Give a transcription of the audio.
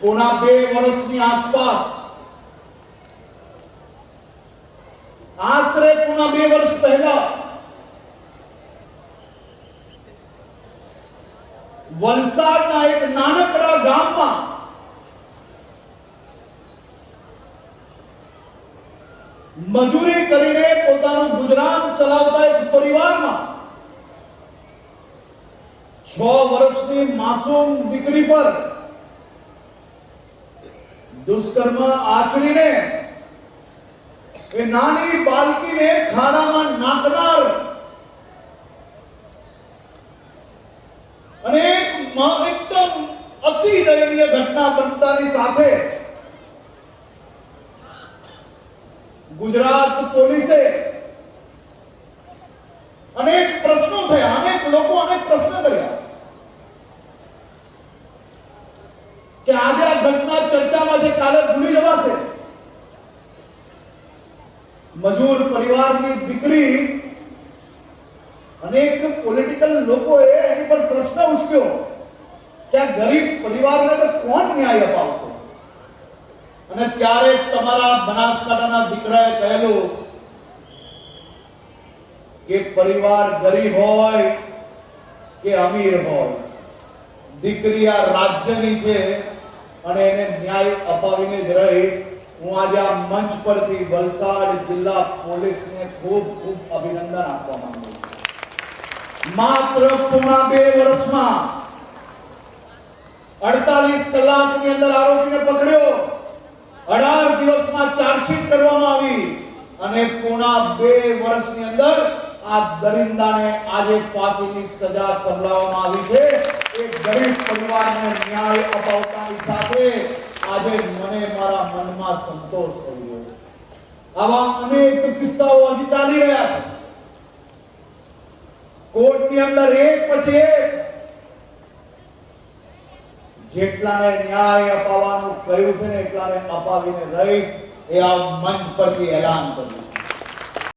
પોણા 2 વર્ષની આસપાસ, આશરે પોણા 2 વર્ષ પહેલા વલસાડના એક નાનકડા ગામમાં મજૂરી કરીને પોતાનું ગુજરાન ચલાવતા એક પરિવારમાં 6 વર્ષની માસૂમ દીકરી પર દુષ્કર્મ આચરીને એ નાની બાળકીને ખાડામાં નાખનાર અને એકદમ અતિ દયનીય ઘટના બનતાની સાથે ગુજરાત પોલીસે અનેક પ્રશ્નો થયા, અનેક લોકો અનેક પ્રશ્ન કર્યા કે આજે આ ઘટના ચર્ચામાં છે, કાલે ભૂલી જવાશે. મજૂર પરિવારની દીકરી, અનેક પોલિટિકલ લોકોએ એની પર પ્રશ્ન ઉઠ્યો કે આ ગરીબ પરિવારને તો કોણ ન્યાય અપાવશે? અને ત્યારે તમારા બનાસકાંઠાના દીકરાએ કહેલું કે પરિવાર ગરીબ હોય કે અમીર હોય, દીકરી આ રાજ્યની છે અને એને ન્યાય અપાવીને જ રહીશ. હું આજે આ મંચ પરથી વલસાડ જિલ્લા પોલીસને ખૂબ ખૂબ અભિનંદન આપવા માંગુ છું. માત્ર પોણા 2 વર્ષમાં 48 કલાકની અંદર આરોપીને પકડ્યો, 18 દિવસમાં ચાર્જશીટ કરવામાં આવી અને પોણા 2 વર્ષની અંદર આ દરિંદાને આજે ફાંસીની સજા સંભળાવવામાં આવી છે. એક ગરીબ પરિવારને ન્યાય અપાવતાની સાથે આજે મને મારા મનમાં સંતોષ થયો. આવા અનેક કિસ્સાઓ હજી ચાલી રહ્યા છે. કોર્ટની અંદર એક પછી એક જેટલાને ન્યાય અપાવવાનું કહ્યું છે ને એટલાને અપાવીને રહીશ, એ આ મંચ પરથી એલાન કર્યું છે.